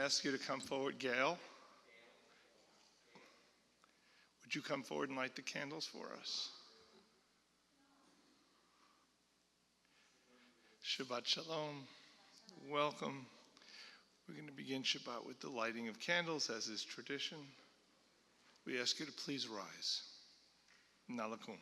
ask you to come forward. Gail, would you come forward and light the candles for us? Shabbat Shalom. Welcome. We're going to begin Shabbat with the lighting of candles, as is tradition. We ask you to please rise. Nalakum.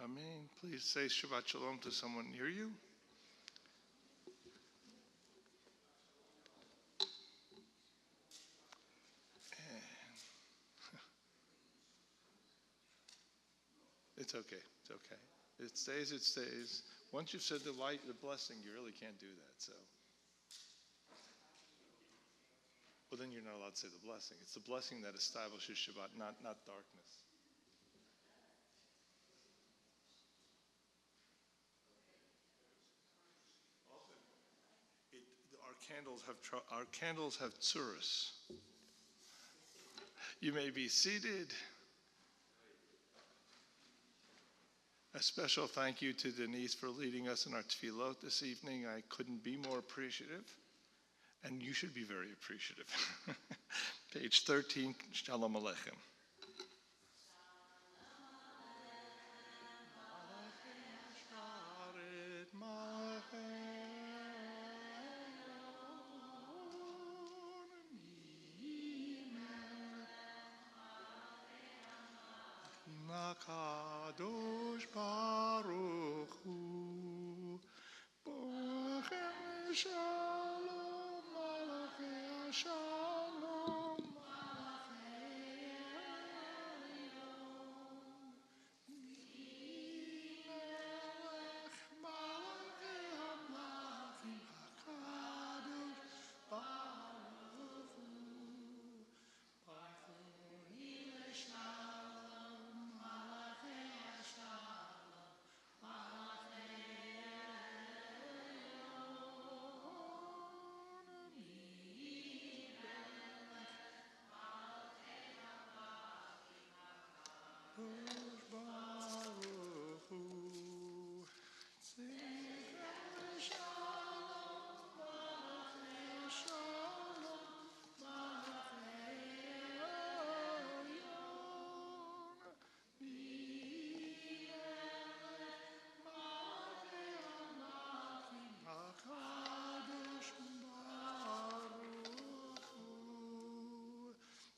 Amen. Please say Shabbat Shalom to someone near you. It's okay. It's okay. It stays. It stays. Once you've said the blessing, you really can't do that. So, well, then you're not allowed to say the blessing. It's the blessing that establishes Shabbat, not darkness. Our candles have tzuras. You may be seated. A special thank you to Denise for leading us in our tefillot this evening. I couldn't be more appreciative, and you should be very appreciative. Page 13, Shalom Aleichem. Kadosh Baruch Hu, Borachem Shalom, Malachei Shalom, Malachei Elyon, Melech Malachei Hamlachim, Kadosh Baruch Hu, Baruch Hu Shalom.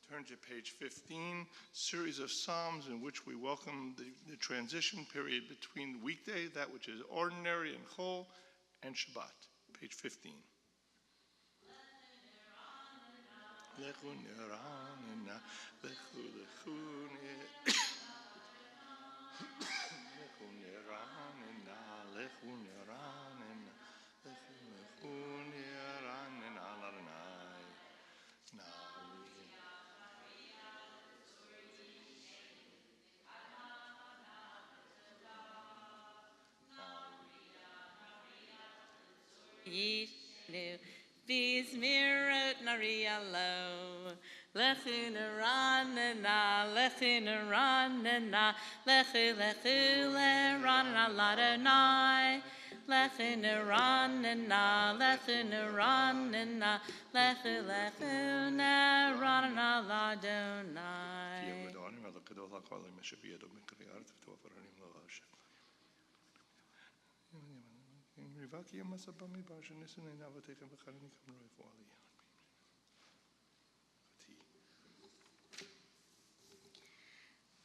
Turn to page 15, series of Psalms in which we welcome the transition period between weekday, that which is ordinary and chol, and Shabbat. Page 15. Lechu neranena, lechu lechu lechu neranena, lechu neranena, lechu neranena, l'Adonai. Yishnu Vizmirot Narialo Lechu Neranena Lechu Neranena Lechu Lechu Leranena Ladonai Lechu Neranena Lechu Neranena Lechu Lechu Neranena Ladonai.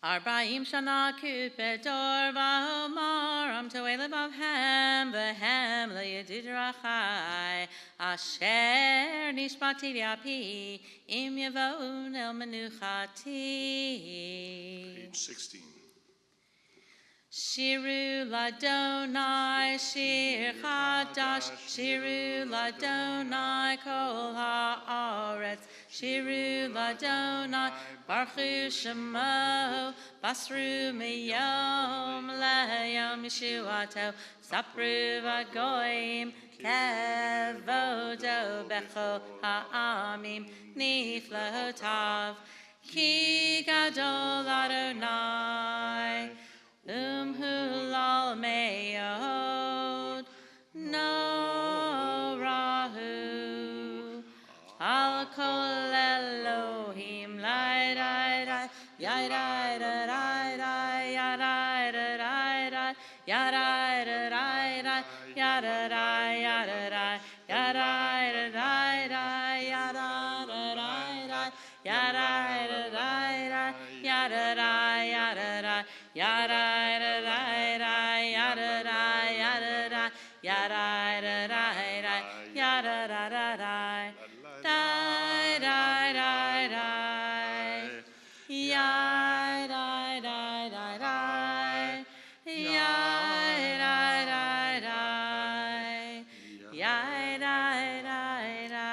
Arba'im shana kupedor v'homaram to'elev avhem v'hem le'yedid rachai asher nishmati v'api im yavon el menuchati. Page 16. Shiru Ladonai, Shir Chadash, Shiru Ladonai, Kol Haaretz, Shiru Ladonai, Baruch Shemo, Basru Miyom Leyom Yeshuato, Sapru Vagoyim, Kevodo Bechol Ha'amim, Niflotav, Ki Gadol Adonai, Hulal Meod, No Rahu, Al Kol Elohim, Lai Dai Dai, Yai Dai Dai Dai, Yai Dai Dai Dai, Yai Dai Dai Dai, Yai Dai Dai, Yai Dai Dai, Yai Dai Dai Dai, Yai Dai Dai Dai, Yai Dai Dai Dai, Yai Dai Dai, Yai Dai Dai, Yada da da yada da yada da yada da da yada da da da da da da da yada da da da da yada da da da yada da da da.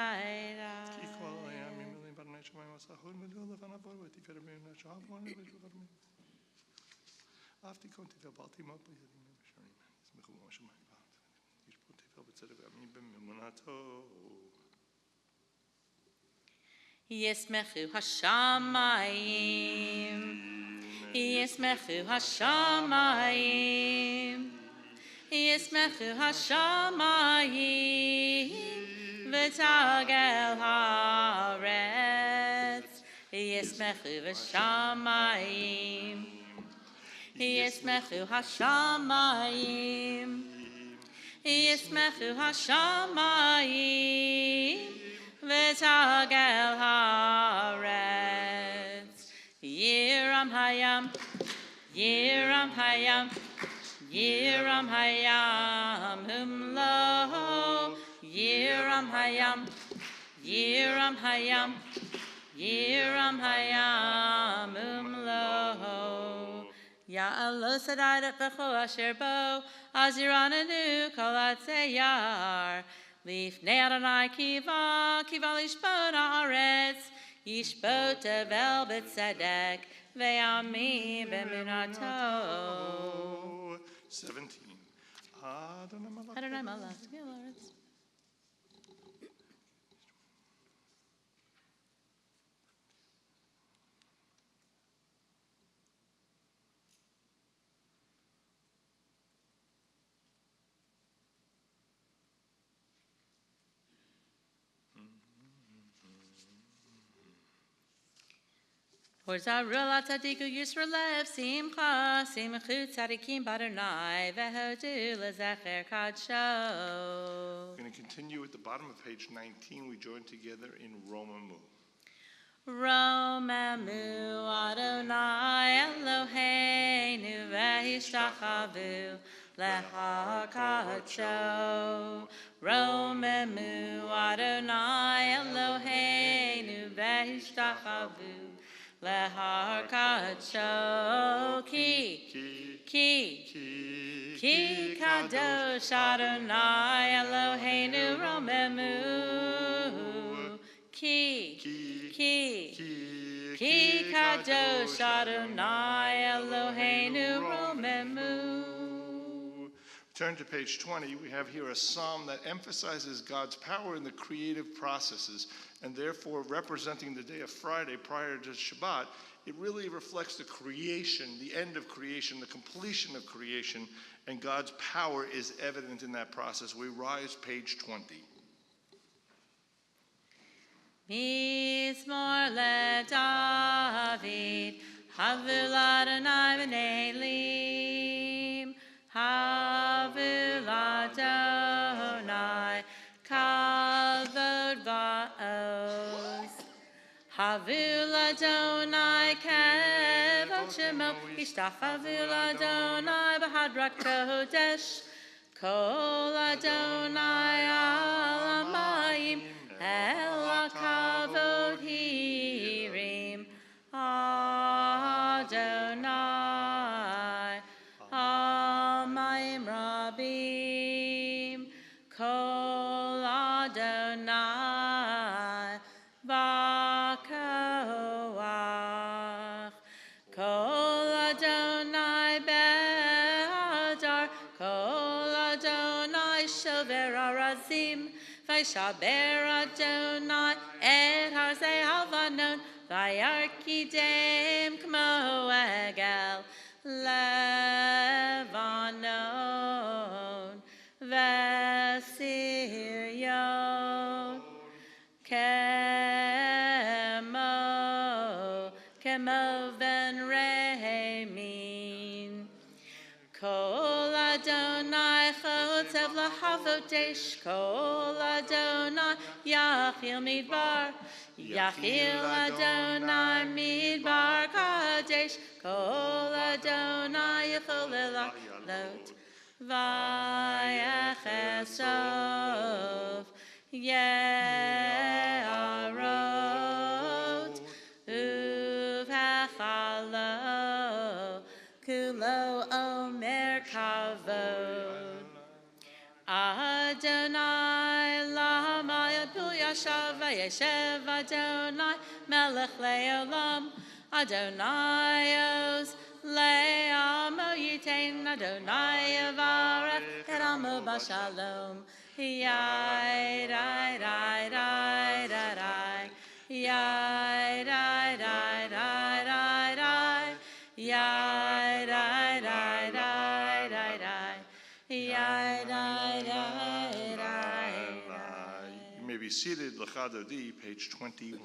אהבתי כל תפאר, פעלתי מאוד בידים ובשרים, ישמחו במה שמיים בעד. יש פה תפאר בצדק ועמי באמונתו. ישמחו השמיים, ישמחו השמיים, ישמחו השמיים, ותגל הארץ, ישמחו השמיים. ישמחו השמיים, ישמחו השמיים, ותגל הארץ. ירם הים, ירם הים, ירם הים, ומלואו. ירם הים, ירם הים, ירם הים, ומלואו. Ya'alo Sadadat B'cho Asher Bo, Azirananu Kol Atzeyar, Lifnei Adonai Kiva, Kiva Lishbot Haaretz, Yishbot Tevel B'tzedek, Ve'amim B'emunato. 17. Adonai Malach, Lord. Horzarula tzadiku Yisrael simcha simchu tzadikim b'Adonai v'hodu lezecher kadsho. We're going to continue at the bottom of page 19. We join together in Romamu. Romamu Adonai Eloheinu v'hishtachavu lecha kadsho. Romamu Adonai Eloheinu v'hishtachavu Lehar kadsho ki kadosh Adonai Eloheinu romemu ki kadosh Adonai Eloheinu romemu. Turn to page 20. We have here a psalm that emphasizes God's power in the creative processes, and therefore representing the day of Friday prior to Shabbat, it really reflects the creation, the end of creation, the completion of creation, and God's power is evident in that process. We rise, page 20. Mizmor leDavid, Havul Adonai v'nelim, Havul Adonai, Kavod va'oz. Havul Adonai, Kavod Shemo, Ishtachavu Adonai, B'hadrak Kodesh, Kol Adonai al hamayim, El Kavod Hirim, Adonai, Kol Adonai Bakoach. Kol Adonai Be'adar. Kol Adonai Shover Arazim. Vaishaber Adonai et Harzei Havanon. Vayarkidem Kmo Egel Levanon. Vesirion Kemo Ben Remin. Kol Adonai Chotzev Lahavodesh. Kol Adonai Yachil Midbar. Yachil Adonai Midbar Kadesh. Kol Adonai Yachol Elot. Vayachesov Ye'arot Uvechalo Kulo Omer Kavod. Adonai Lama Yadul Yashav Vayeshev Adonai Melech Le'olam. Adonai Oz Le'amo Yitain. Adonai Yavarech Et Amo Bashalom. Yai Rai Rai Rai Rai Rai. Yai Rai Rai Rai Rai Rai. Yai Rai Rai Rai Rai Rai. Yai Rai Rai Rai Rai. You may be seated. Lecha Dodi, page 21.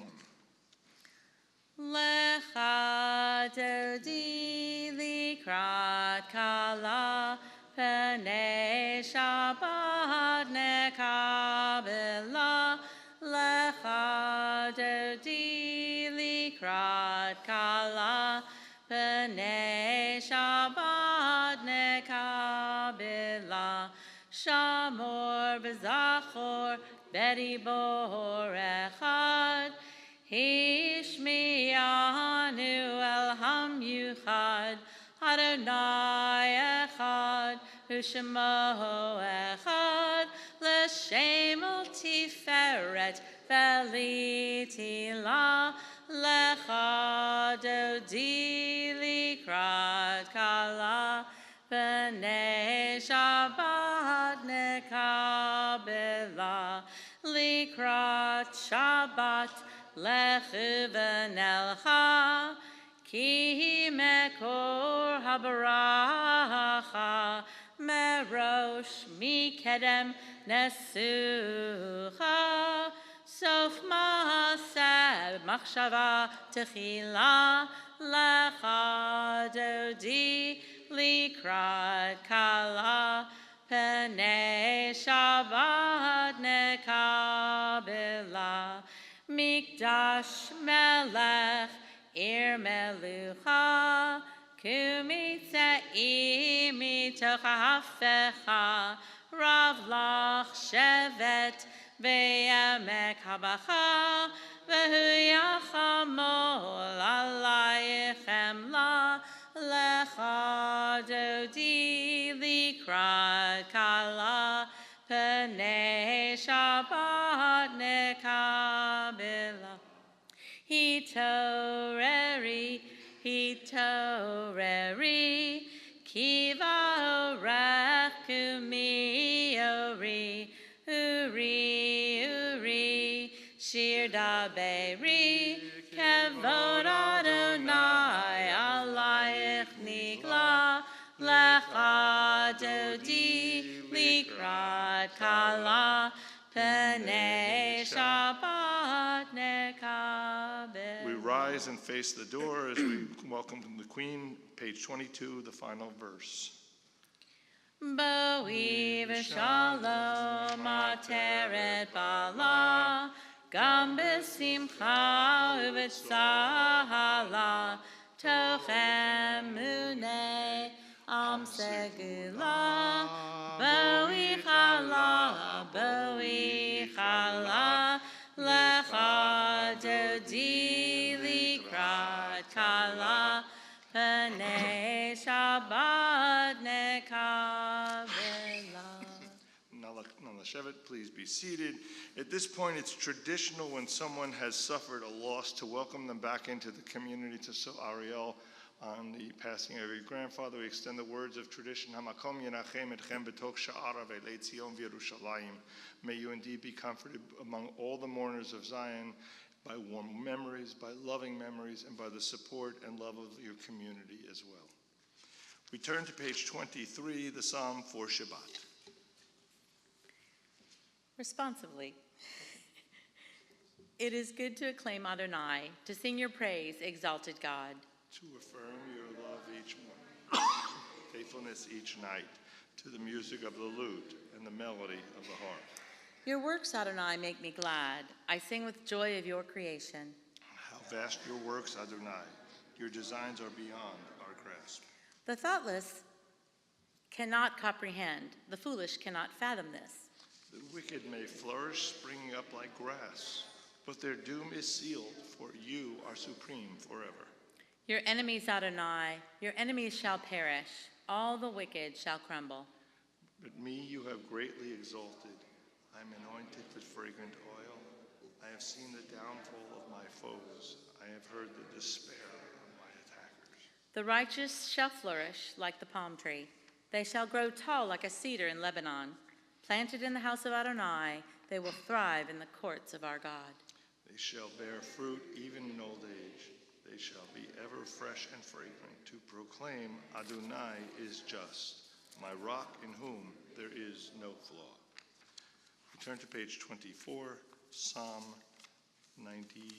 Lecha Dodi Likrat Kala Pnei Shabbat Nekabela. Lecha Dodi Likrat Kala Pnei Shabbat Nekabela. Shamor B'Zachor Beribor Echad. Hishmiyanu Elham Yuchad. Adonai Echad. Ushemo Echad. L'Shem Tiferet Velitila. Lecha Dodi Likrat Kala. B'nei Shabbat Nekabela. Likrat Shabbat Lechu v'nelcha. Ki mekor habaracha. Merosh mikedem nesucha. Sof ma'aseh machshava techila. Lecha Dodi Likrat Kala. Pnei Shabbat Nekabela. Mikdash Melech Ir Melucha. Kumitzei mitocha hafecha. Rav lach shevet ve'yamek habacha. Vehu yachamol alayichem la. Lecha Dodi Likrat Kala. Pnei Shabbat Nekabela. Hitoreri, Kiva Orach Kumiori, Uri, Shir Daberi, Kevod Adonai, Alayich Nigla, Lecha Dodi Likrat Kala. Pnei Shabbat Nekabel. We rise and face the door as we welcome the Queen, page 22, the final verse. Boi v'shalom ateret bala, gam b'simcha u'v'tzahala, tochem munei am segula. Boi chala, lecha Dodi Likrat Kala. Pnei Shabbat Nekabela. Now Leshevet, please be seated. At this point, it's traditional when someone has suffered a loss to welcome them back into the community. To so Ariel, on the passing of your grandfather, we extend the words of tradition. Hamakom yenachem etchem b'tok sha'ara ve'lei Tzion v'Yerushalayim. May you indeed be comforted among all the mourners of Zion by warm memories, by loving memories, and by the support and love of your community as well. We turn to page 23, the Psalm for Shabbat. Responsively. It is good to acclaim Adonai, to sing your praise, exalted God. To affirm your love each morning, faithfulness each night, to the music of the lute and the melody of the harp. Your works, Adonai, make me glad. I sing with joy of your creation. How vast your works, Adonai. Your designs are beyond our grasp. The thoughtless cannot comprehend. The foolish cannot fathom this. The wicked may flourish, springing up like grass, but their doom is sealed, for you are supreme forever. Your enemies, Adonai, your enemies shall perish. All the wicked shall crumble. But me you have greatly exalted. I am anointed with fragrant oil. I have seen the downfall of my foes. I have heard the despair of my attackers. The righteous shall flourish like the palm tree. They shall grow tall like a cedar in Lebanon. Planted in the house of Adonai, they will thrive in the courts of our God. They shall bear fruit even in old age. They shall be ever fresh and fragrant to proclaim Adonai is just, my rock in whom there is no flaw. We turn to page 24, Psalm 93.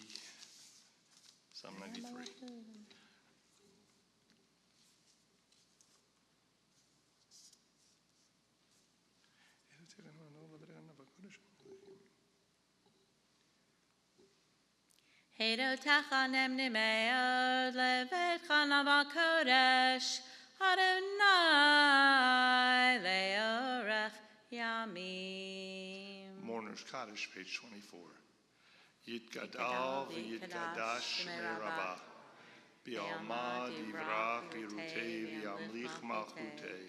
Hedo tachanem nimeod levet chanav kodesh Adonai leorech yamim. Mourner's Kaddish, page 24. Yitgadal v'yitkadash me'rabah Bi'alma divrach birutei v'yamlich malchutei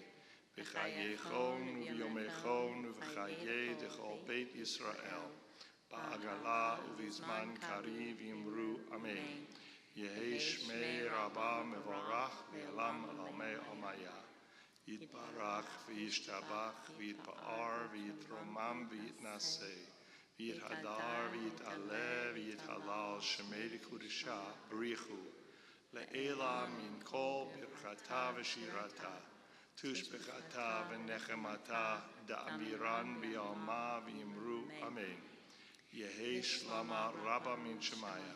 V'chayechon v'yomechon v'chayei dechol Beit Yisrael Ba'agala uvizman kariv yimru amen. Yehi shmei rabah mevorach v'yalam alamei omaya. Yitbarach v'yishtabach v'yitpa'ar v'yitromam v'yitnaseh. V'yithadar v'yit'aleh v'yithalal shemei dekudesha b'richu. Le'ela min kol birchata v'shirata. Tushbechata v'nechemata da'amiran v'yalma v'yimru amen. Yehi shlama rabba min shemaya.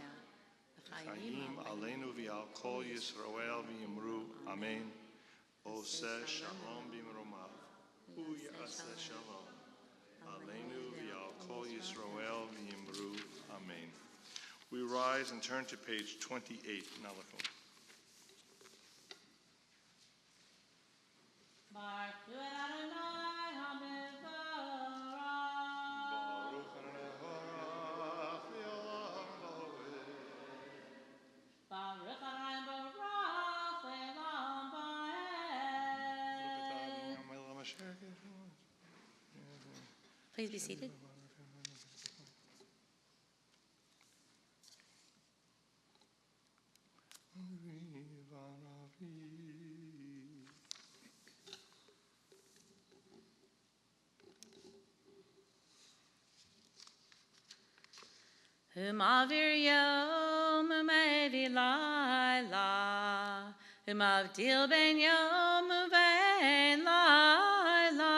Chaim aleinu v'al kol Yisrael v'yimru amen. Oseh shalom b'mromav. Hu ya'aseh shalom. Aleinu v'al kol Yisrael v'yimru amen. We rise and turn to page 28, Nalachon. Baruch Adonai HaMevorach. Baruch Adonai Barach Le'olam Va'ed. Please be seated. Umavir yom umevi laila, umavdil ben yom uvein laila,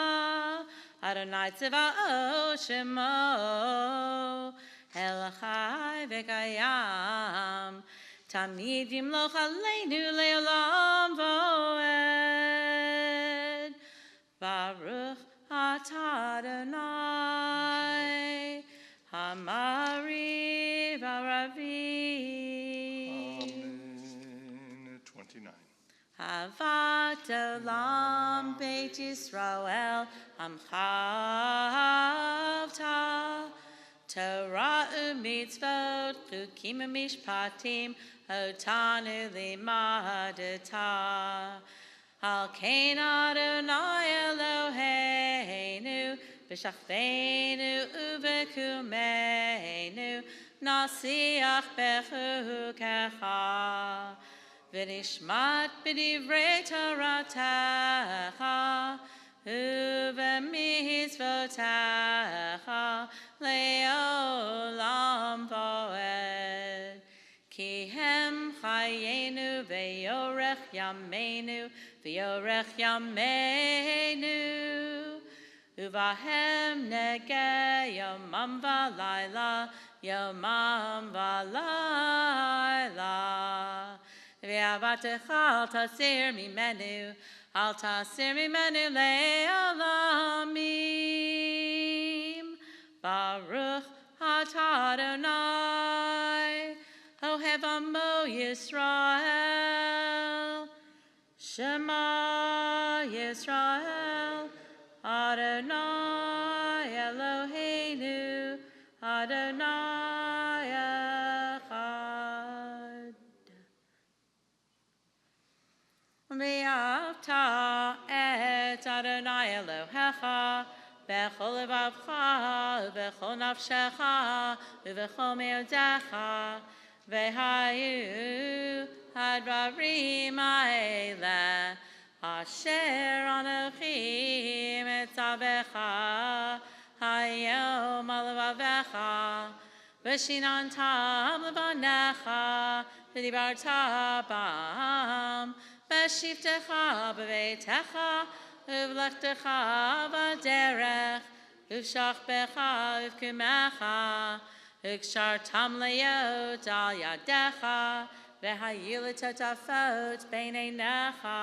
Adonai tziva'ot shemo, el chai v'kayam, tamid yimloch aleinu le'olam voed, Baruch atah Adonai, Hamari v'aravi. Amen. 29. Havat olam Beit Yisrael Amchavta Torah u'mitzvot chukim u'mishpatim otanu limadata Al kein Adonai Eloheinu B'shachveinu uvekumenu nasiach bechukecha v'nishmat b'divrei Toratecha ubemitzvotecha leolam voed ki hem chayenu ve'yorech yameinu ve'yorech yameinu uvahem negeh yomam v'layla yomam v'layla ve'avatecha al tasir mimenu al tasir mimenu le'olamim Baruch atah Adonai Ohev Amo Yisrael Shema Yisrael Adonai Eloheinu Adonai Echad V'yavta et Adonai Elohecha Bechol levavcha Bechol nafshecha Bechol meodecha V'hayu hadvarim ha'eleh Asher anochi mitzavecha hayom al levavecha v'shinantam levanecha v'dibarta bam v'shivtecha b'veitecha uv'lechtecha v'derech uv'shachbecha uv'kumecha uv'kshartam le'yot al yadecha v'hayu l'totafot b'neinecha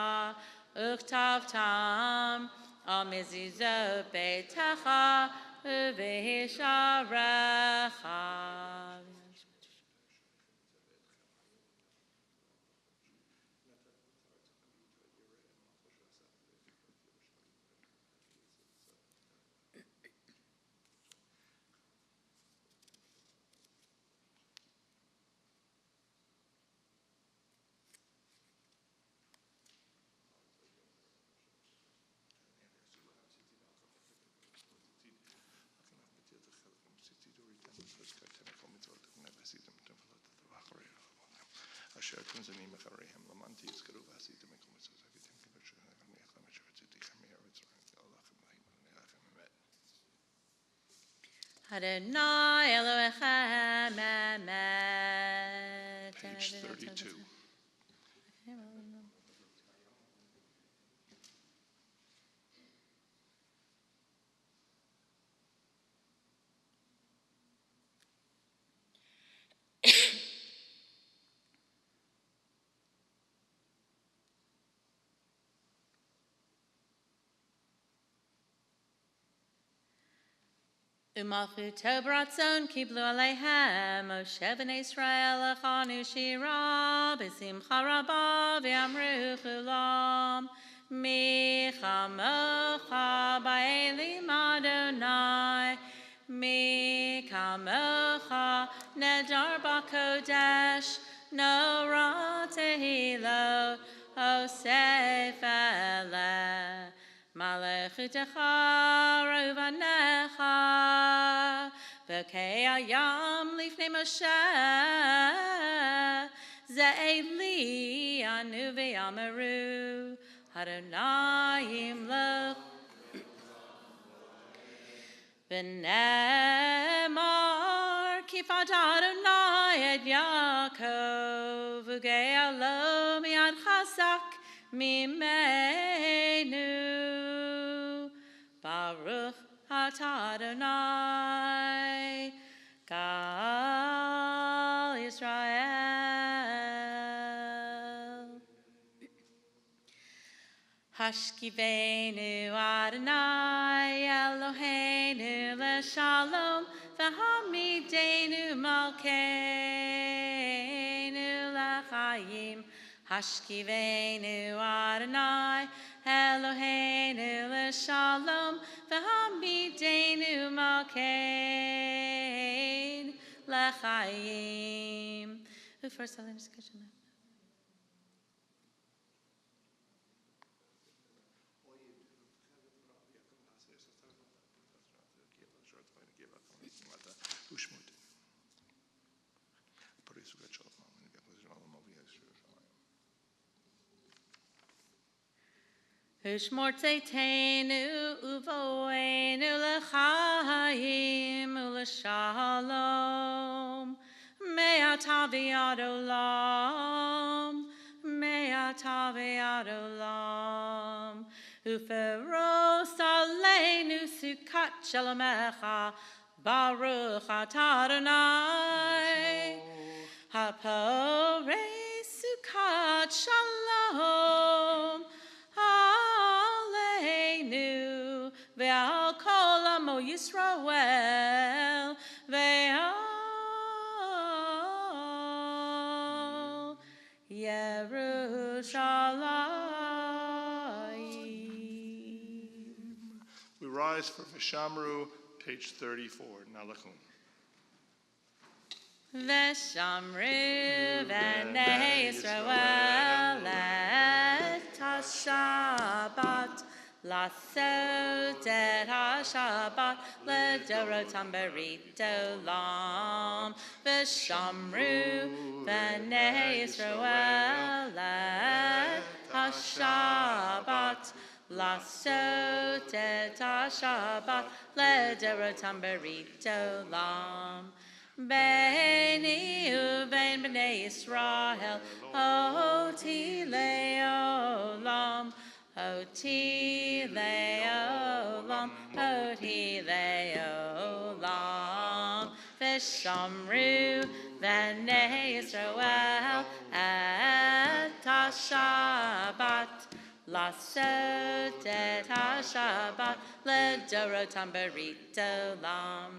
Uchtavtam al mezuzot beitecha uvehisharecha. Adonai Elohechem Emet. Page 32. Umalchuto baratzon kiblu aleihem Moshe b'nei Israel echanu shira b'simcha rabba v'amru chulam mi chamocha ba'elim Adonai mi kamocha nedar b'kodesh nora tehilo osef eleh Malechutecha rovanecha V'kei hayam lifnei Moshe Ze'eli anu v'yamaru Adonai imloch V'nemar kifat Adonai et Yaakov V'kei alo miad chazak mimenu Baruch atah Adonai Gal Yisrael Hashkivenu Adonai Eloheinu l'shalom v'hamidenu malkeinu l'chayim Hashkivenu Adonai Eloheinu l'shalom v'hamidenu malkein l'chayim. First, I'll discussion. Ushmorteinu uvoenu lechaim uleshalom. Me'atavi ad olam. Me'atavi ad olam. Uferos aleinu sukat shalamecha. Baruch atah Adonai. Haporei sukat shalom. Aleinu. Ve'al kol amo Yisrael. Ve'al Yerushalayim. We rise for Vishamru, page 34, Nalachum. Veshamru v'nei Yisrael et ha-Shabbat Lasot et ha-Shabbat ledorotam berit olam. Veshamru v'nei Yisrael et ha-Shabbat Lasot et ha-Shabbat ledorotam berit olam. Beini uvein b'nei Yisrael oti le'olam. Oti le'olam, oti le'olam. V'shamru v'nei Yisrael et ha-Shabbat. Lasot et ha-Shabbat ledorotam berit olam.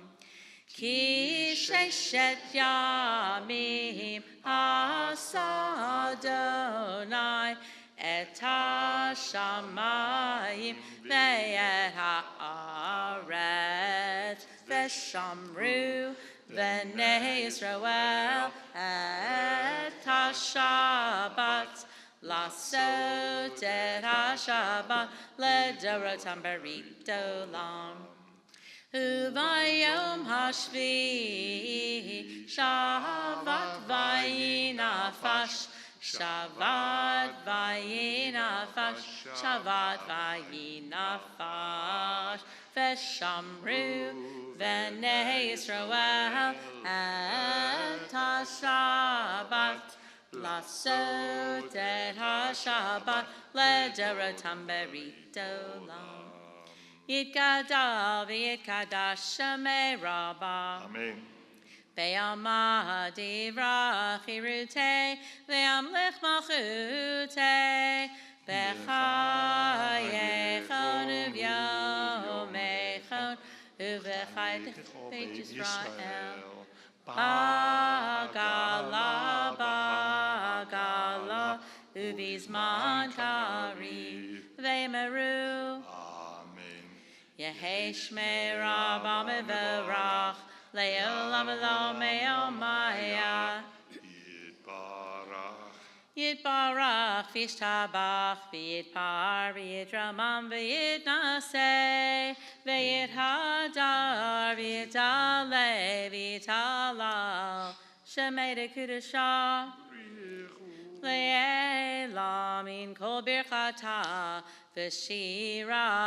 Ki sheshet yamim asa Adonai et ha-shamayim ve'et ha'aretz. V'shamru v'nei Yisrael et ha-Shabbat. Lasot et ha-Shabbat ledorotam berit olam. Uvayom hashvi'i shavat vayinafash. Shavat vayinafash. Shavat vayinafash. V'shamru v'nei Yisrael et ha-Shabbat. Lasot et ha-Shabbat ledorotam berit olam. Yitkadav v'yitkadash shemei Rabbah. Amen. Ve'amad ivrach irutei, ve'amlech malchutei, v'chayechon uvyomechon, uv'chayech beit Yisrael. Bagala, bagala, uvizman kari, ve'meru. Yehi shmei Rabbah mevorach, le'olam v'lo me'omaya. Yitbarach v'yishtabach v'yitpar v'yitramam v'yitnaseh v'yithadar v'yitale v'yitalal shemei dekudashah le'elam in kol birchata v'shirata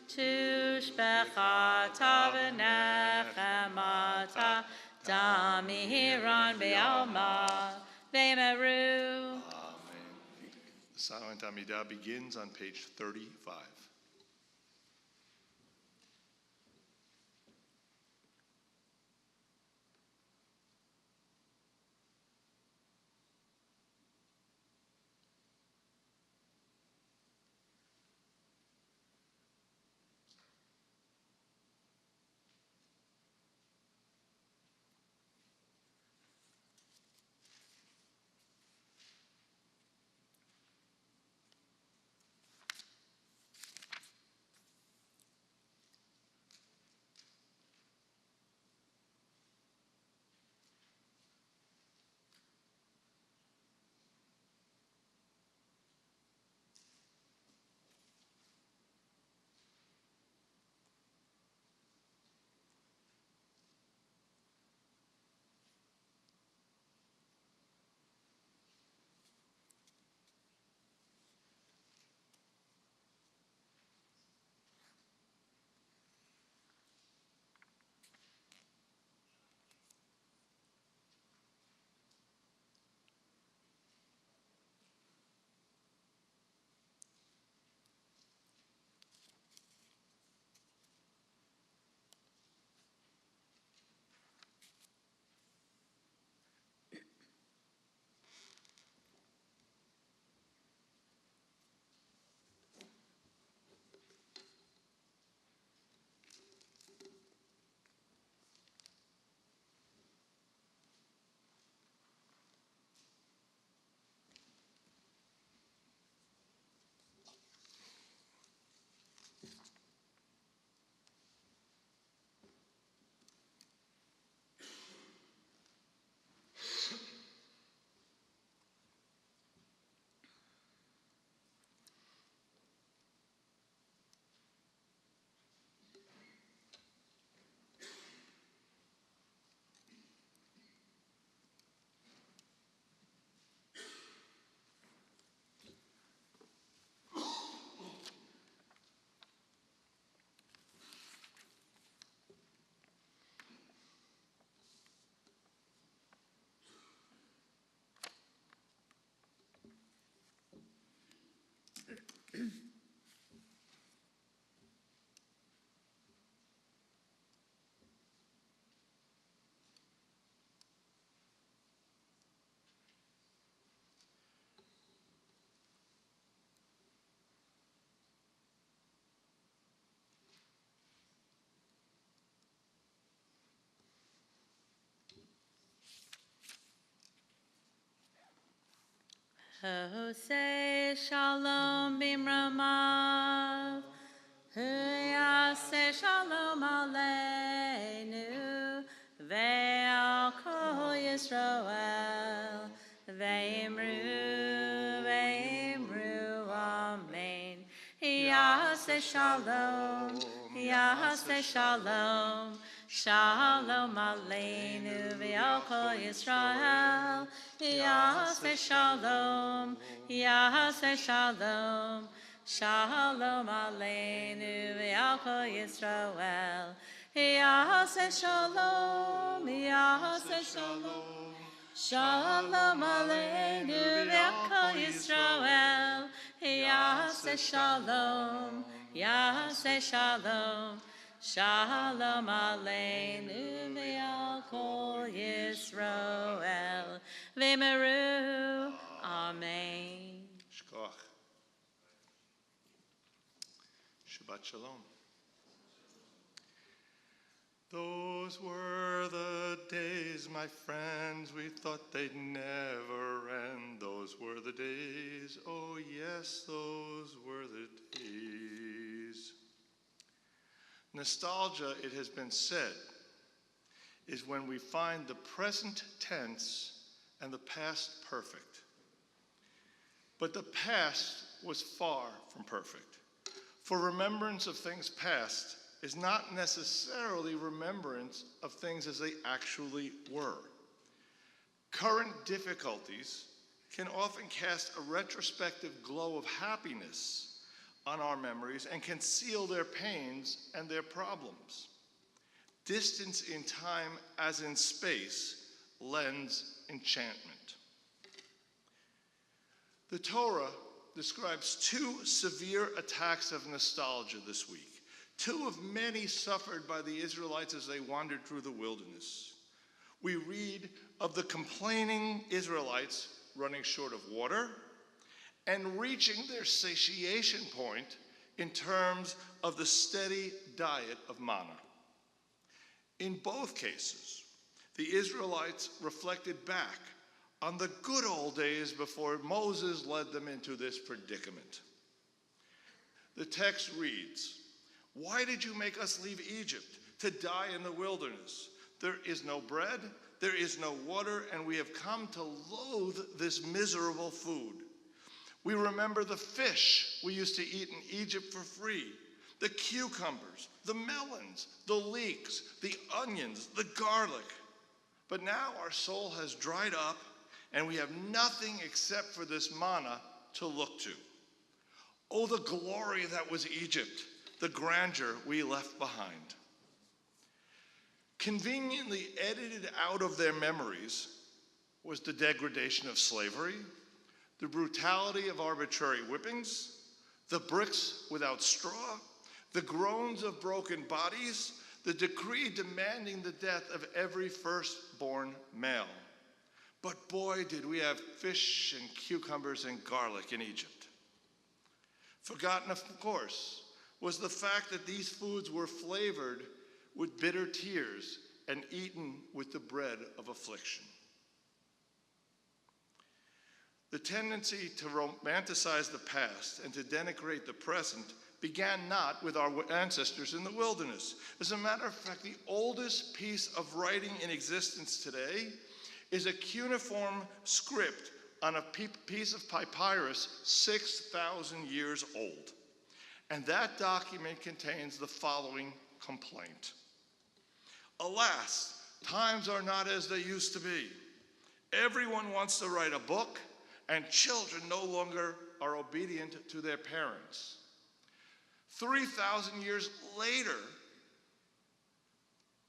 tushbechata v'nechemata Damiran be'alma ve'meru. Amen. The silent Amidah begins on page 35. Hosea Shalom Bimramav. Yaseh Shalom Aleinu. Ve'al Kol Yisrael. Ve'imru Amen. Yaseh Shalom. Yaseh Shalom. Shalom Aleinu Ve'al Kol Yisrael. Yaseh Shalom. Yaseh Shalom. Shalom Aleinu Ve'al Kol Yisrael. Yaseh Shalom. Yaseh Shalom. Shalom Aleinu Ve'al Kol Yisrael. Yaseh Shalom. Yaseh Shalom. Shalom Aleinu Ve'al Kol Yisrael. V'meru. Amen. Shkoach. Shabbat Shalom. Those were the days, my friends, we thought they'd never end. Those were the days, oh yes, those were the days. Nostalgia, it has been said, is when we find the present tense and the past perfect. But the past was far from perfect. For remembrance of things past is not necessarily remembrance of things as they actually were. Current difficulties can often cast a retrospective glow of happiness on our memories and conceal their pains and their problems. Distance in time as in space lends enchantment. The Torah describes two severe attacks of nostalgia this week, two of many suffered by the Israelites as they wandered through the wilderness. We read of the complaining Israelites running short of water and reaching their satiation point in terms of the steady diet of manna. In both cases, the Israelites reflected back on the good old days before Moses led them into this predicament. The text reads, "Why did you make us leave Egypt to die in the wilderness? There is no bread, there is no water, and we have come to loathe this miserable food. We remember the fish we used to eat in Egypt for free, the cucumbers, the melons, the leeks, the onions, the garlic. But now our soul has dried up, and we have nothing except for this manna to look to. Oh, the glory that was Egypt, the grandeur we left behind." Conveniently edited out of their memories was the degradation of slavery, the brutality of arbitrary whippings, the bricks without straw, the groans of broken bodies, the decree demanding the death of every firstborn male. But boy, did we have fish and cucumbers and garlic in Egypt. Forgotten, of course, was the fact that these foods were flavored with bitter tears and eaten with the bread of affliction. The tendency to romanticize the past and to denigrate the present began not with our ancestors in the wilderness. As a matter of fact, the oldest piece of writing in existence today is a cuneiform script on a piece of papyrus 6,000 years old. And that document contains the following complaint. "Alas, times are not as they used to be. Everyone wants to write a book, and children no longer are obedient to their parents." 3,000 years later,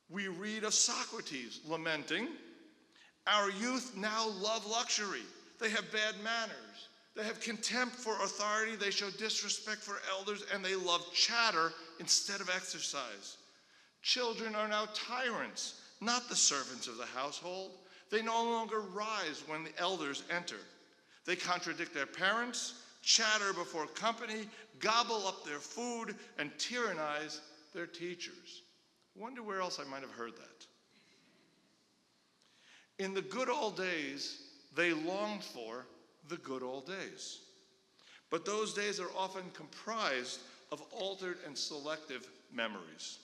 we read of Socrates lamenting, "Our youth now love luxury. They have bad manners. They have contempt for authority. They show disrespect for elders, and they love chatter instead of exercise. Children are now tyrants, not the servants of the household. They no longer rise when the elders enter. They contradict their parents, chatter before company, gobble up their food, and tyrannize their teachers." I wonder where else I might have heard that. In the good old days, they longed for the good old days. But those days are often comprised of altered and selective memories.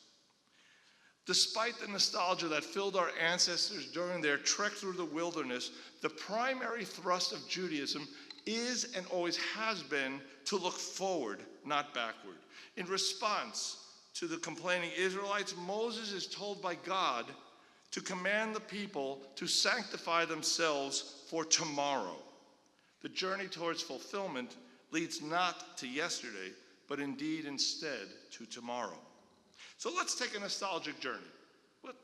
Despite the nostalgia that filled our ancestors during their trek through the wilderness, the primary thrust of Judaism is and always has been to look forward, not backward. In response to the complaining Israelites, Moses is told by God to command the people to sanctify themselves for tomorrow. The journey towards fulfillment leads not to yesterday, but indeed instead to tomorrow. So let's take a nostalgic journey.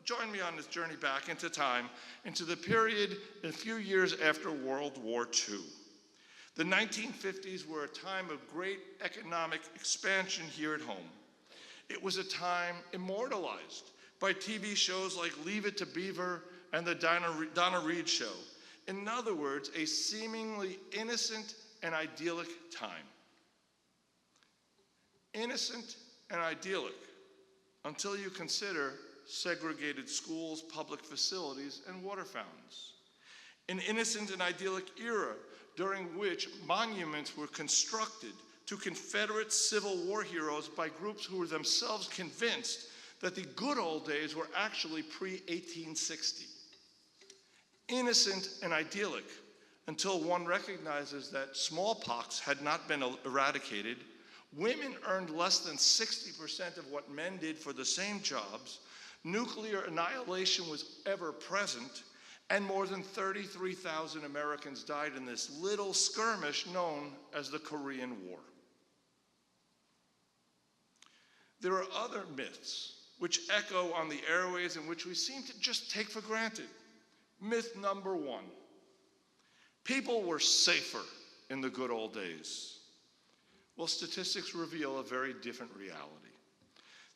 Join me on this journey back into time, into the period a few years after World War II. The 1950s were a time of great economic expansion here at home. It was a time immortalized by TV shows like Leave It to Beaver and the Donna Reed Show. In other words, a seemingly innocent and idyllic time. Innocent and idyllic until you consider segregated schools, public facilities, and water fountains. An innocent and idyllic era during which monuments were constructed to Confederate Civil War heroes by groups who were themselves convinced that the good old days were actually pre-1860. Innocent and idyllic until one recognizes that smallpox had not been eradicated, women earned less than 60% of what men did for the same jobs, nuclear annihilation was ever present, and more than 33,000 Americans died in this little skirmish known as the Korean War. There are other myths which echo on the airways and which we seem to just take for granted. Myth number one: people were safer in the good old days. Well, statistics reveal a very different reality.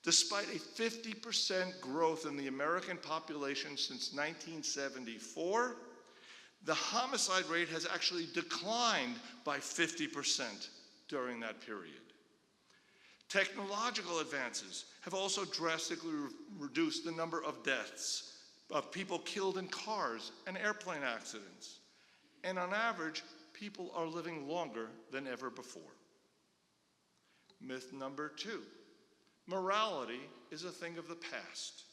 Despite a 50% growth in the American population since 1974, the homicide rate has actually declined by 50% during that period. Technological advances have also drastically reduced the number of deaths of people killed in cars and airplane accidents. And on average, people are living longer than ever before. Myth number two: morality is a thing of the past.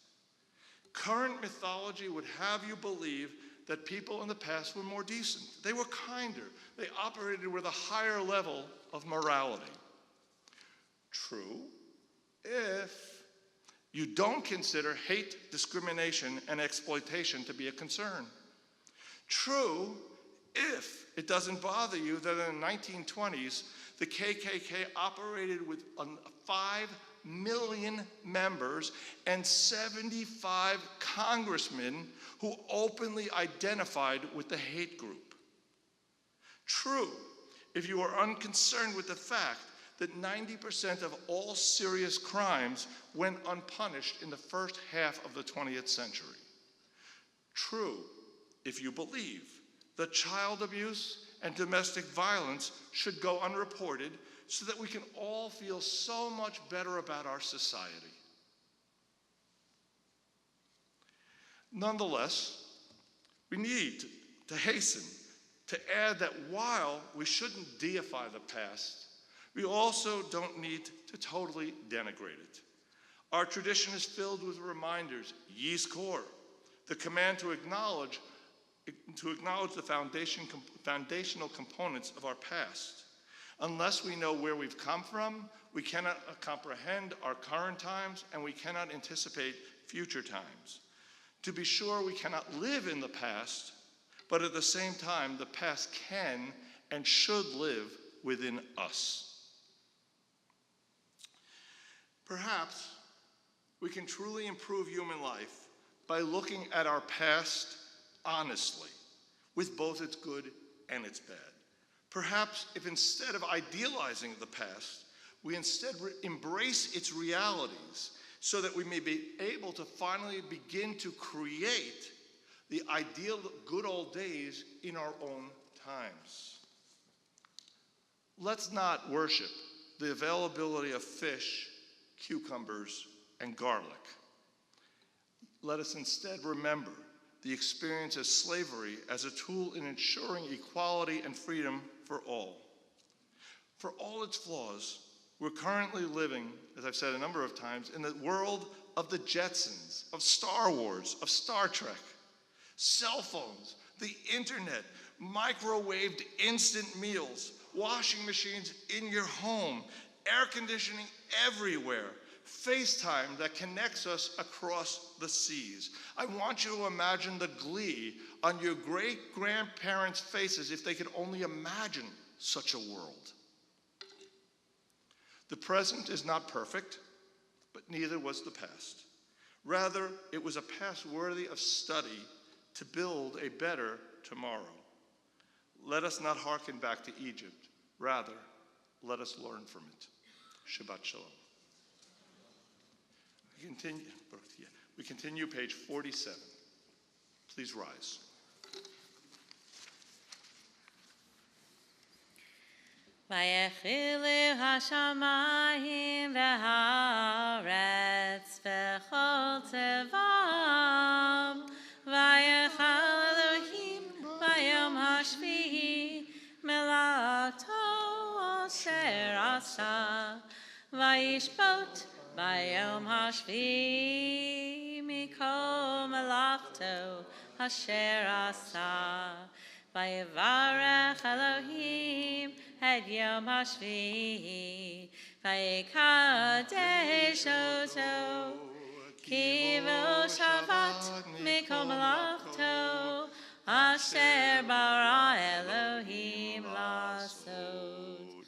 Current mythology would have you believe that people in the past were more decent. They were kinder. They operated with a higher level of morality. True, if you don't consider hate, discrimination, and exploitation to be a concern. True, if it doesn't bother you that in the 1920s, the KKK operated with 5 million members and 75 congressmen who openly identified with the hate group. True, if you are unconcerned with the fact that 90% of all serious crimes went unpunished in the first half of the 20th century. True, if you believe that child abuse and domestic violence should go unreported so that we can all feel so much better about our society. Nonetheless, we need to hasten to add that while we shouldn't deify the past, we also don't need to totally denigrate it. Our tradition is filled with reminders, Yizkor, the command to acknowledge the foundational components of our past. Unless we know where we've come from, we cannot comprehend our current times, and we cannot anticipate future times. To be sure, we cannot live in the past, but at the same time, the past can and should live within us. Perhaps we can truly improve human life by looking at our past honestly, with both its good and its bad. Perhaps if instead of idealizing the past, we instead embrace its realities so that we may be able to finally begin to create the ideal good old days in our own times. Let's not worship the availability of fish, cucumbers, and garlic. Let us instead remember the experience of slavery as a tool in ensuring equality and freedom for all. For all its flaws, we're currently living, as I've said a number of times, in the world of the Jetsons, of Star Wars, of Star Trek. Cell phones, the internet, microwaved instant meals, washing machines in your home, air conditioning everywhere, FaceTime that connects us across the seas. I want you to imagine the glee on your great-grandparents' faces if they could only imagine such a world. The present is not perfect, but neither was the past. Rather, it was a past worthy of study to build a better tomorrow. Let us not hearken back to Egypt. Rather, let us learn from it. Shabbat Shalom. We continue page 47. Please rise. ויחילו השמיים והארץ וכל צבאם, ויחל אלוהים ביום השביעי מלאכתו אשר עשה, וישפוט ביום השביעי מכל מלאכתו אשר עשה. ויברך אלוהים את יום השביעי, ויקדש אותו, כי בו שבת מכל מלאכתו, אשר ברא אלוהים לעשות.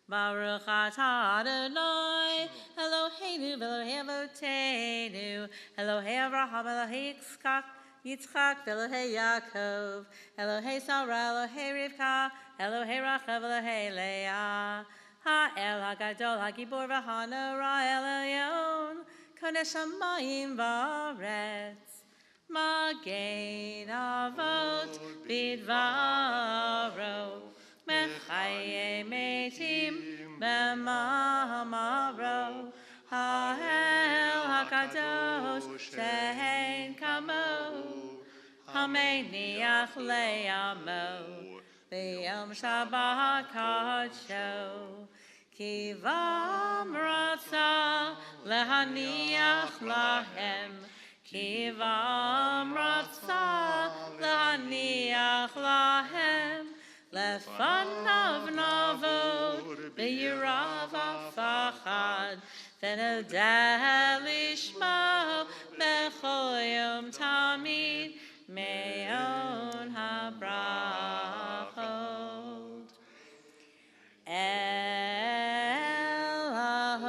ברוך אתה אדוני אלוהינו ואלוהי אבותינו, אלוהי אברהם, אלוהי יצחק ואלוהי יעקב, אלוהי שרה, אלוהי רבקה, אלוהי רחב, אלוהי לאה, האל הגדול, הגיבור והנורא, אל עליון, קונה שמיים וארץ, מגן אבות בדברו, מחיי מתים במאמרו, האל הקדוש שאין כמוהו, המניח לעמו ביום שבת קדשו, כי בם רצה להניח להם, כי בם רצה להניח להם, לפניו נבוא ביראה ופחד, ונדע לשמוע בכל יום תמיד מעון הברכות. אל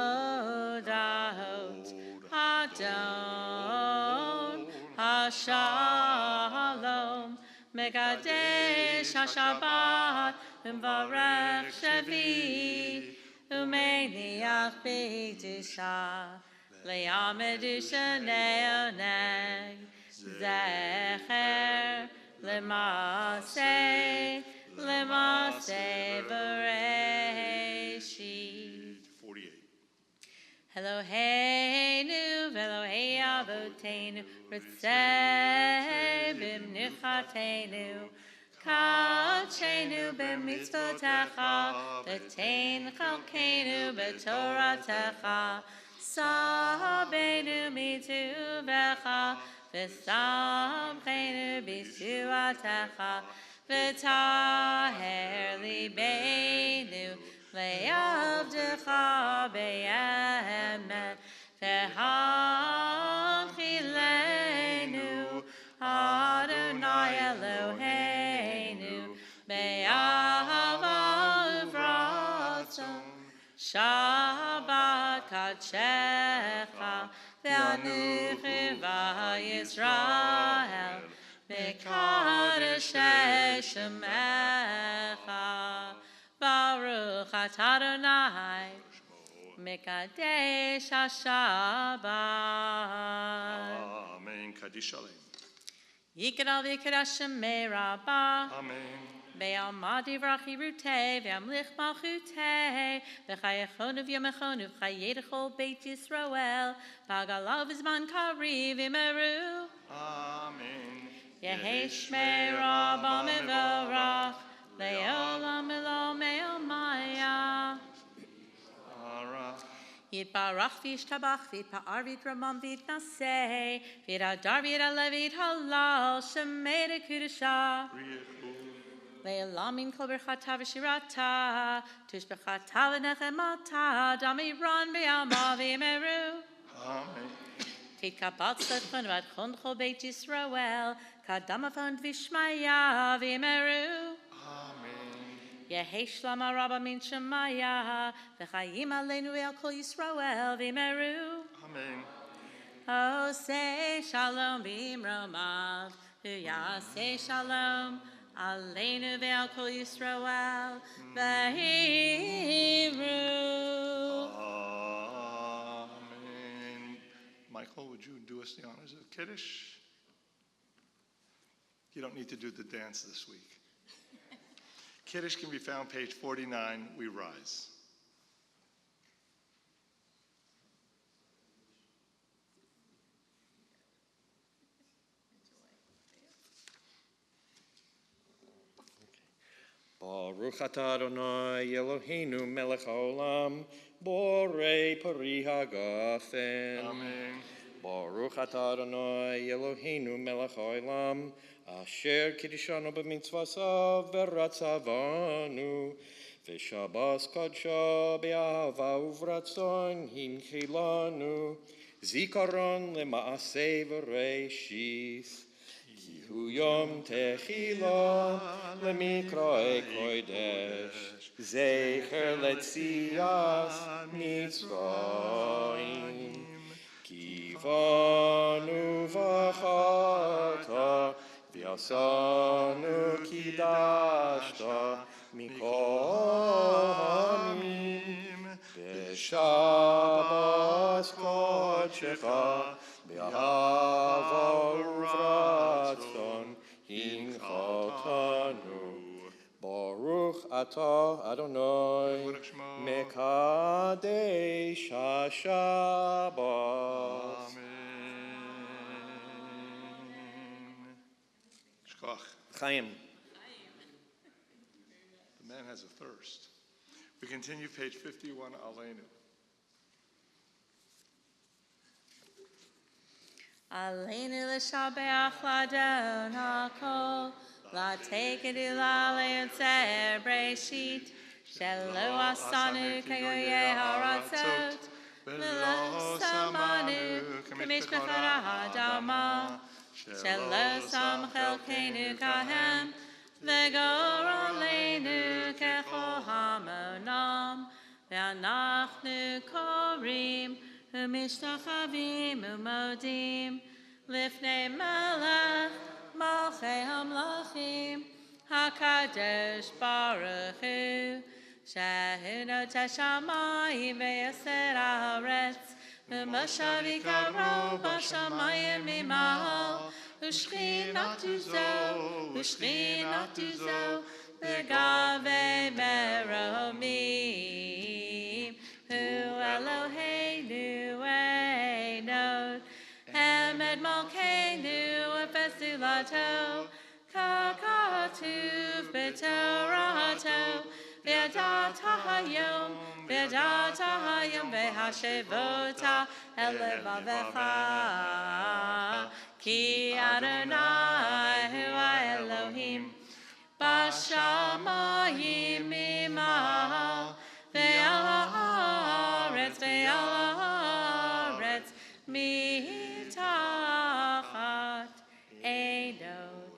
ההודעות אדון השלום, מקדש השבת ומברך שביעי, ומניח בקדושה ליעמדו שני עונג, זכר למעשה בראשית. 48. אלוהינו ואלוהי אבותינו, רצה במנוחתנו, קדשנו במצוותיך, ותן חלקנו בתורתך, סבנו מטובך, ושמחנו בישועתך, וטהר ליבנו לעבדך באמת, והנחילנו אדוני אלוהינו באהבה וברצון, שבת קדשך ואנוכי וישראל מקדשי שמך. ברוך אתה אדוני מקדש השבת. Amen. Kaddish Shalem. יקרא ויקרא שמי רבה, Amen. בעלמא דברכי רותי, והמליך מלכותי, וחייכונו ויומכונו, וחיי לכל בית ישראל, בגלה וזמן קריב אמרו. Amen. Yehi Shmei Rabba Mevorach, Le'olam Elo Me'omaya. Yitbarach v'yishtabach v'yitpa'ar v'yitramam v'yitnaseh v'yitadar v'yitalev v'yithalal shemei dekudusha le'elamin kol berchata v'shirata tushbechata v'nechemata damiran v'yama v'yimeru titkabat tzedchon v'adchon chol beit Yisrael kadamafon v'shmaya v'yimeru Yehi shlama rabba min shemaya v'chayim aleinu ve'al kol Yisrael v'yimeru. Amen. Oh, say shalom b'imromav v'yaseh shalom aleinu ve'al kol Yisrael v'yimeru. Amen. Michael, would you do us the honors of Kiddush? You don't need to do the dance this week. Kiddush can be found page 49. We rise. Baruch atah Adonai Eloheinu melech haolam borei pari hagafen. Amen. Baruch atah Adonai Eloheinu melech haolam asher kiddushanu b'mitzvasav v'ratzavanu v'shabas kadsha be'ahava uvratzon himchilanu zikaron lema'aseh v'reishis Hu yom techila lemikroe kodesh zecher letzias mitzrayim kivanu v'chata v'yasanu kidashta mikol hamim b'shabas kodshecha be'ahava uvratzon hinchatanu Baruch atah Adonai mekadesh hashabbat. Amen. Shkoch. Chaim. The man has a thirst. We continue page 51, Aleinu. Aleinu l'shabeach l'adon hakol la'teket ilale yotzer breshit shelo asanu kegoyeh haratzot v'lo samanu k'mishpechat ha'adama shelo sam chelkenu kahem v'gor aleinu kechol hamonam ve'anachnu korim U'mishtachavim u'modim lifnei melech malchei hamlachim hakadosh baruch hu shehu noteh shamayim ve'yaser haaretz u'moshav yikaro b'shamayim mimahal u'shchinatu zo v'gavei meromim Hu Eloheinu Einod Emed Malkeinu Efesulato Kakatuv B'Torato V'yadat ha'yom V'hashevota Elevavecha Ki Adonai Hu Elohim B'shamayim imahal Ve'al mitachat Einod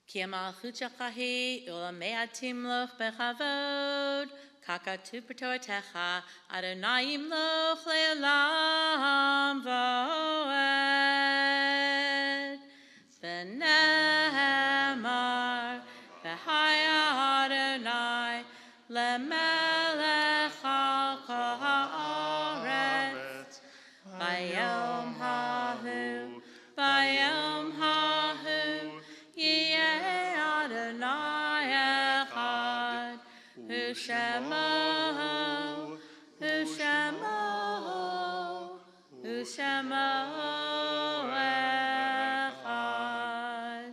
Ki amalchut shachahi ulamei atimloch bechavod kakatu b'toratecha Adonai imloch le'olam v'oed v'nehemar v'haya Adonai למלך על כל הארץ. ביום ההוא, ביום ההוא, יהיה אדוני אחד, ושמו, ושמו, ושמו אחד,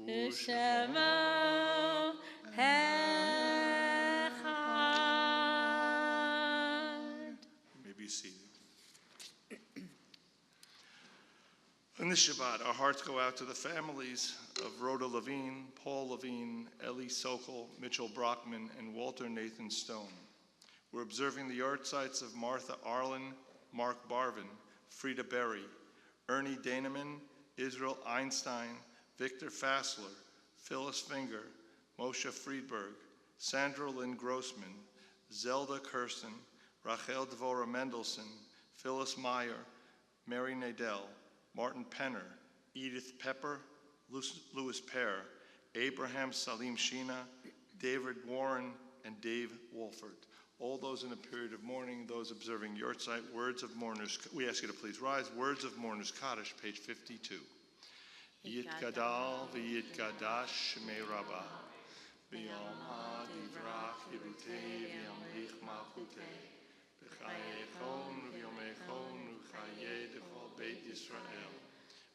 ושמו אחד. You may be seated. In this Shabbat, our hearts go out to the families of Rhoda Levine, Paul Levine, Ellie Sokol, Mitchell Brockman, and Walter Nathan Stone. We're observing the yahrzeit of Martha Arlen, Mark Barvin, Frida Berry, Ernie Daneman, Israel Einstein, Victor Fassler, Phyllis Finger, Moshe Friedberg, Sandra Lynn Grossman, Zelda Kirsten, Rachel Dvorah Mendelson, Phyllis Meyer, Mary Nadell, Martin Penner, Edith Pepper, Louis Pear, Abraham Salim Sheena, David Warren, and Dave Wolford. All those in a period of mourning, those observing yahrzeit, words of mourners. We ask you to please rise. Words of mourners Kaddish, page 52. Yitgadal v'yitgadash shmei Rabbah, b'yom ha'divrach yirutei v'yamlich malchutei, b'chayechon v'yomechon v'chayei d'chol beit Yisrael,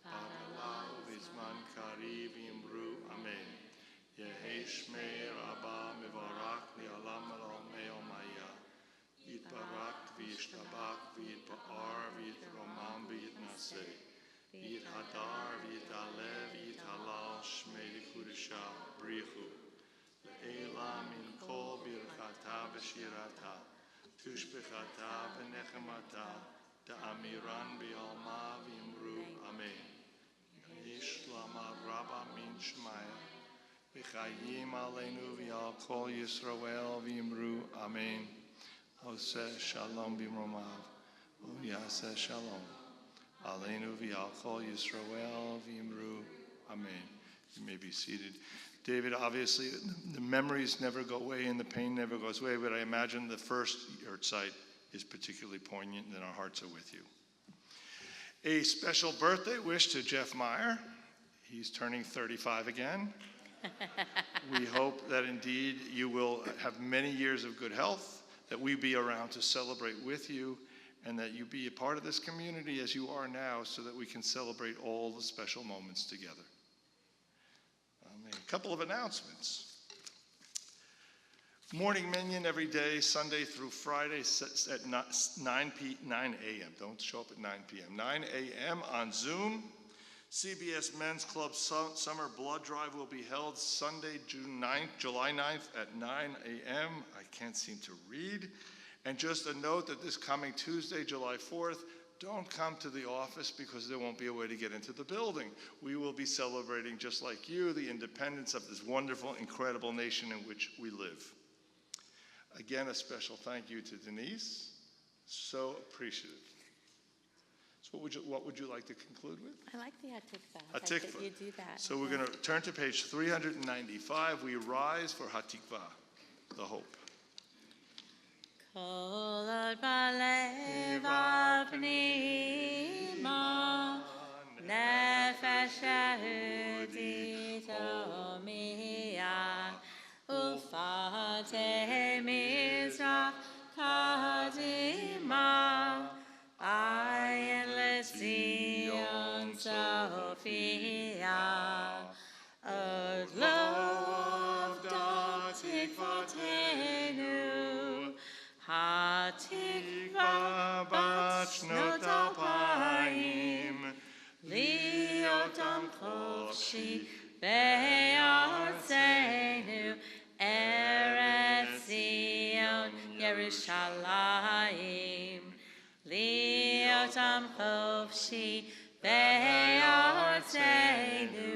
b'ala u'v'zman kariv yimru amen. Yehei shmei Rabbah mevarach li'olam al'olmei omaya, yitbarak v'yishtabach v'yitba'ar v'yitromam v'yitnaseh, Yithadar, Yithalev, Yithalal, Shmei Kudusha, Brichu, Le'ela min kol birchata v'shirata, tushbechata v'nechemata, da'amiran bi'alma v'yimru, Amen. Yish lama rabba min shmaya, v'chayim aleinu v'yal kol Yisrael v'yimru, Amen. Oseh shalom b'mromav, Yaseh shalom. Aleinu v'yal kol Yisrael v'yimru. Amen. You may be seated. David, obviously, the memories never go away and the pain never goes away, but I imagine the first yahrzeit is particularly poignant and our hearts are with you. A special birthday wish to Jeff Meyer. He's turning 35 again. We hope that indeed you will have many years of good health, that we be around to celebrate with you, and that you be a part of this community as you are now so that we can celebrate all the special moments together. A couple of announcements. Morning Minyan every day, Sunday through Friday at 9 a.m. Don't show up at 9 p.m. 9 a.m. on Zoom. CBS Men's Club Summer Blood Drive will be held Sunday, July 9th at 9 a.m. I can't seem to read. And just a note that this coming Tuesday, July 4th, don't come to the office because there won't be a way to get into the building. We will be celebrating, just like you, the independence of this wonderful, incredible nation in which we live. Again, a special thank you to Denise. So appreciative. So what would you like to conclude with? I like the Hatikvah. Hatikvah. You do that. So we're going to turn to page 395. We rise for Hatikvah, the hope. Kol od balev avnima, nefesh yehudit omiyad, ufate mizrach kadima, ayin lezion Sophia, od lov datikvatenu, Hatikvah bat shnot alpayim, liotam chofshi be'artzenu, Eretz Zion Yerushalayim, liotam chofshi be'artzenu,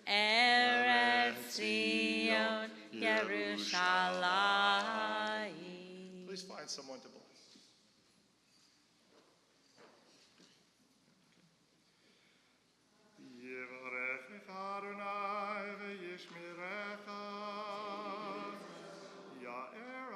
Eretz Zion Yerushalayim. Please find someone to bless. Yivarechecha Adonai v'yishmerecha, Ya'er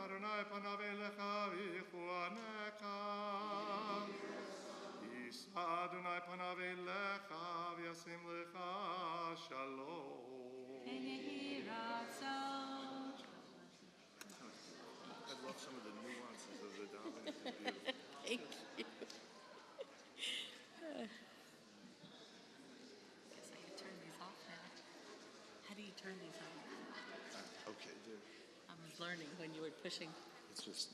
Okay, there. I was learning when you were pushing. It's just,